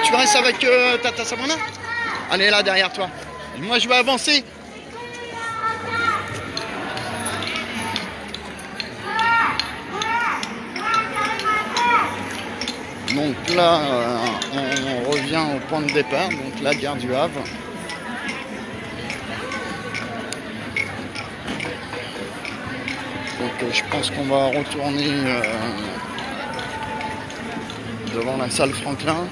Tu restes avec Tata Sabrina? Allez, là, derrière toi. Et moi, je vais avancer. Donc là, on revient au point de départ, donc la gare du Havre. Donc je pense qu'on va retourner devant la salle Franklin.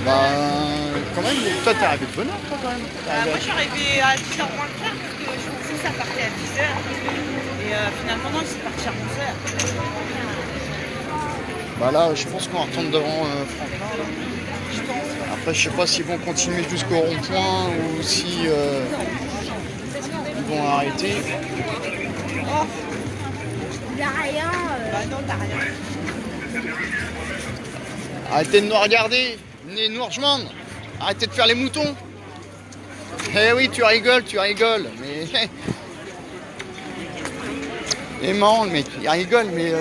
Bah, quand même, toi t'es arrivé de bonne heure, toi quand même. Moi je suis arrivée à 10h moins le quart parce que je pensais que ça partait à 10h. Et finalement non, c'est parti à 11h. Bah là, je pense qu'on retourne devant Franklin. Je pense. Après, je sais pas s'ils vont continuer jusqu'au rond-point ou si ils vont arrêter. Oh, Il a rien. bah non, t'as rien. Arrêtez de nous regarder, venez nous rejoindre. Arrêtez de faire les moutons. Eh oui, tu rigoles, mais... Il est marrant le mec, il rigole, mais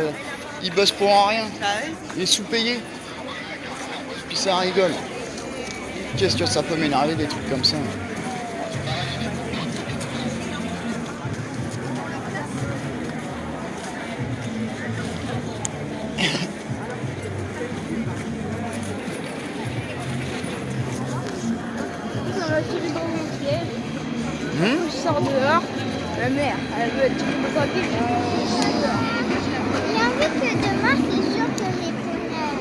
il bosse pour rien. Bah oui. Il est sous-payé. Puis ça rigole. Qu'est-ce que ça peut m'énerver des trucs comme ça? Ils ont tiré dans mon piège. Je sors dehors. Ma mère, elle veut tirer mon papier. Il a vu que demain, c'est sûr que les poneys.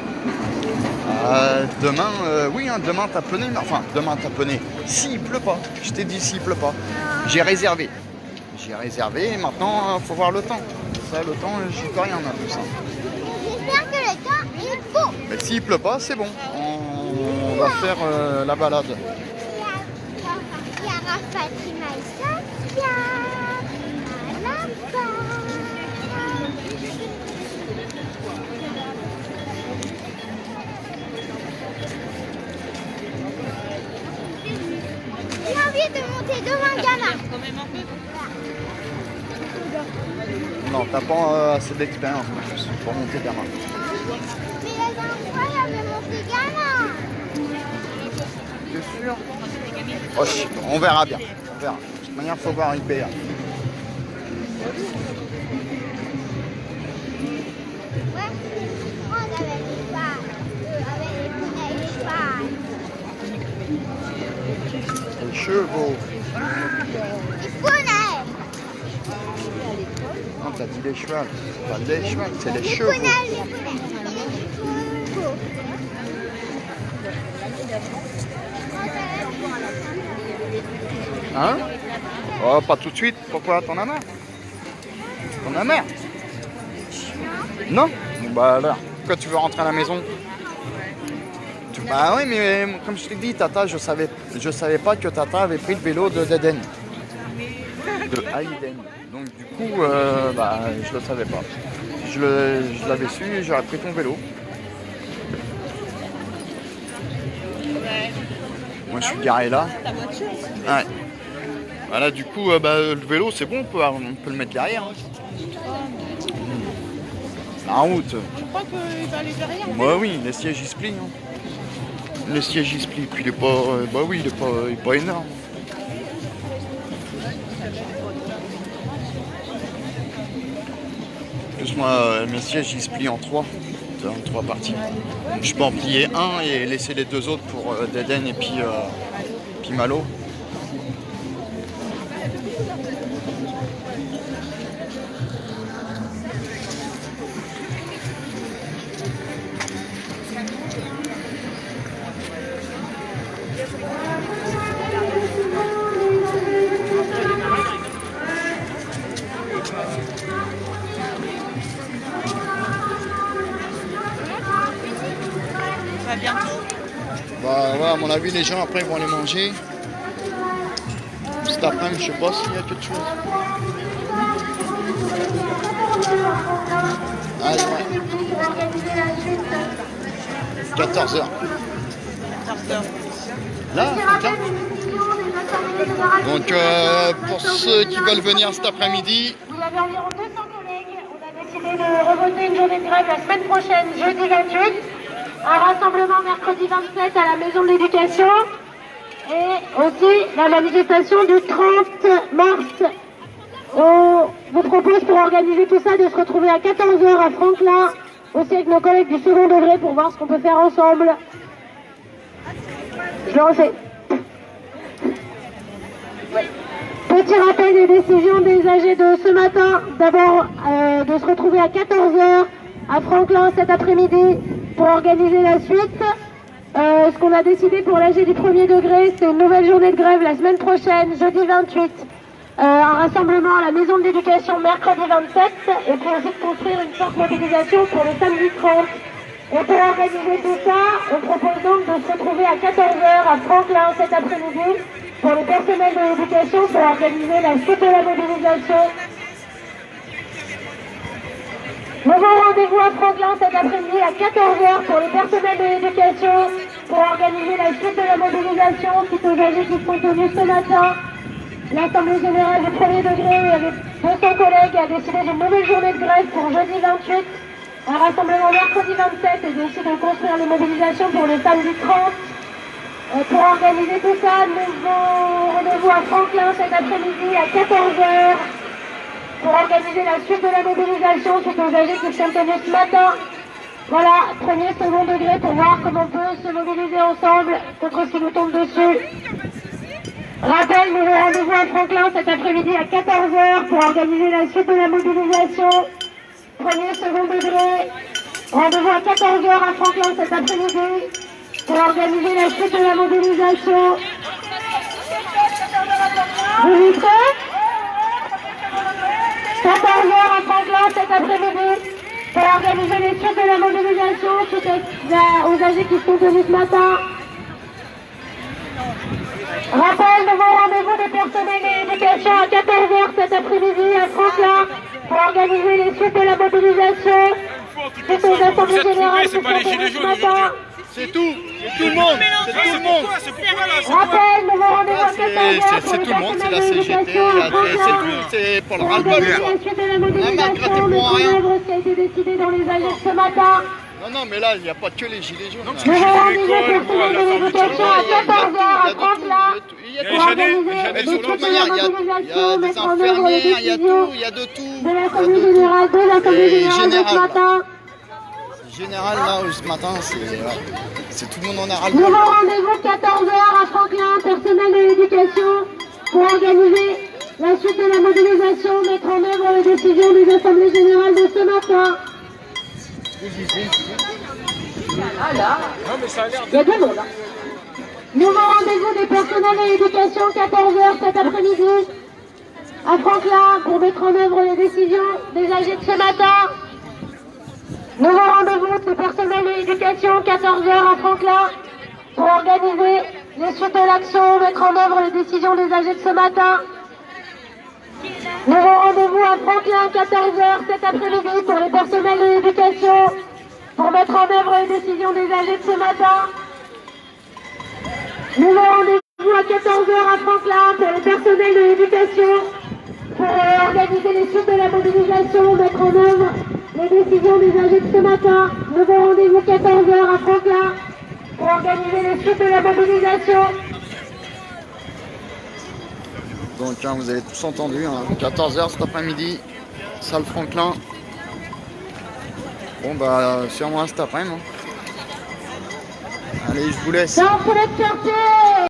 Demain, oui, hein, demain taponné, mais enfin, demain taponné. S'il pleut pas, je t'ai dit s'il pleut pas. J'ai réservé. Et maintenant, faut voir le temps. Ça, le temps, j'y peux rien à tout ça. J'espère que le temps est beau. Mais s'il pleut pas, c'est bon. On va faire la balade. Il y a Fatima et Saskia. Là-bas. J'ai envie de monter devant le gamin. Quand même un peu. Non, t'as pas assez d'expérience pour monter gamin. Mais la dernière fois, il y avait monté gamin. T'es sûr? Oh, on verra bien. On verra. De toute manière, faut voir IPA. Ouais. On avait les cheval. Avec les poneys et les cheval. Les chevaux. Les poneys. Non, t'as dit les chevaux. Pas les chevaux, c'est les Les chevaux. poneys, les poneys. Et les chevaux. Hein? Oh, pas tout de suite. Pourquoi? T'en as marre? T'en as marre? Non? Bah alors, pourquoi tu veux rentrer à la maison? Bah oui, mais comme je t'ai dit, Tata, je savais pas que Tata avait pris le vélo de d'Eden. De Aiden. Donc du coup, bah, je le savais pas. Je l'avais su, j'aurais pris ton vélo. Ouais. Moi, je suis garé là. Ta voiture. Ouais. Voilà, du coup, le vélo, c'est bon, on peut le mettre derrière. Hein. La route. Je crois qu'il va aller derrière. Bah oui, les sièges ils se plient. Hein. Les sièges ils se plient, puis il est pas. Bah oui, il est pas énorme. Plus moi, mes sièges ils se plient en trois parties. Je peux en plier un et laisser les deux autres pour Deden et puis Malo. Ça va bientôt. Bah ouais, à mon avis, les gens après ils vont aller manger. Cet après-midi, je sais pas s'il y a quelque chose. Ah, ouais. 14h. 14h. Là, c'est bien. Donc pour ceux qui veulent venir cet après-midi, Vous avez environ 200 collègues. On a décidé de revoter une journée de grève la semaine prochaine, jeudi 28. Un rassemblement mercredi 27 à la Maison de l'Éducation. Et aussi la manifestation du 30 mars. On vous propose pour organiser tout ça de se retrouver à 14h à Franklin, aussi avec nos collègues du second degré pour voir ce qu'on peut faire ensemble. Je le refais. Petit rappel des décisions des AG de ce matin. D'abord, de se retrouver à 14h à Franklin cet après-midi pour organiser la suite. Ce qu'on a décidé pour l'AG du premier degré, c'est une nouvelle journée de grève la semaine prochaine, jeudi 28. Un rassemblement à la Maison de l'Éducation mercredi 27. Et puis aussi de construire une forte mobilisation pour le samedi 30. Et pour organiser tout ça, on propose donc de se retrouver à 14h à Franklin cet après-midi pour le personnel de l'éducation pour organiser la suite de la mobilisation. Nouveau rendez-vous à Franklin cet après-midi à 14h pour le personnel de l'éducation pour organiser la suite de la mobilisation suite aux AG qui sont tenus ce matin. L'Assemblée générale du premier degré avec 200 collègues a décidé d'une nouvelle journée de grève pour jeudi 28. Un rassemblement mercredi 27 et décide de construire les mobilisations pour le samedi 30. Pour organiser tout ça, nouveau rendez-vous à Franklin cet après-midi à 14h pour organiser la suite de la mobilisation suite aux AG qui sont tenus ce matin. Voilà, premier, second degré pour voir comment on peut se mobiliser ensemble contre ce qui nous tombe dessus. Rappel, nouveau rendez-vous à Franklin cet après-midi à 14h pour organiser la suite de la mobilisation. Premier, second degré. Rendez-vous à 14h à Franklin cet après-midi pour organiser la suite de la mobilisation. Vous êtes prêts? 14h à Franklin cet après-midi pour organiser les suites de la mobilisation suite aux AG qui sont venus ce matin. Rappel, nouveau rendez-vous des personnels et l'éducation à 14h cet après-midi à Franklin pour organiser les suites de la mobilisation. C'est aux assemblées générales qui sont venues ce matin. c'est tout, c'est tout le monde, c'est tout le monde. Rappel, nouveau rendez-vous à 14h C'est tout le monde, c'est la CGT, c'est pour le ras-le-bol. la suite de la mobilisation, mettre en œuvre ce qui a été décidé dans les AG ce matin. Non, mais là, il n'y a pas que les gilets jaunes. Nouveau rendez-vous personnel de l'éducation à 14h à Franklin. Pour organiser les suites de la mobilisation, mettre en œuvre les décisions il y a de tout. de l'Assemblée générale, de l'Assemblée générale de ce matin. Général, là, ce matin, c'est tout le monde en a ras-le-bol. Nouveau rendez-vous 14h à Franklin, personnel de l'éducation, pour organiser la suite de la mobilisation, mettre en œuvre les décisions des assemblées générales de ce matin. Il y a du monde. Hein. Nouveau rendez-vous des personnels de l'éducation 14h cet après-midi à Franklin pour mettre en œuvre les décisions des AG de ce matin. Nouveau rendez-vous des personnels de l'éducation 14h à Franklin pour organiser les suites de l'action, mettre en œuvre les décisions des AG de ce matin. Nouveau rendez-vous à Franklin, 14h cet après-midi pour les personnels de l'éducation pour mettre en œuvre les décisions des âgés de ce matin. Nouveau rendez-vous à 14h à Franklin pour les personnels de l'éducation pour organiser les suites de la mobilisation, mettre en œuvre les décisions des âgés de ce matin. Nouveau rendez-vous 14h à Franklin pour organiser les suites de la mobilisation. Donc hein, vous avez tous entendu, hein, 14h cet après-midi, salle Franklin. Bon bah sûrement cet après-midi. Allez, je vous laisse. Dans le quartier.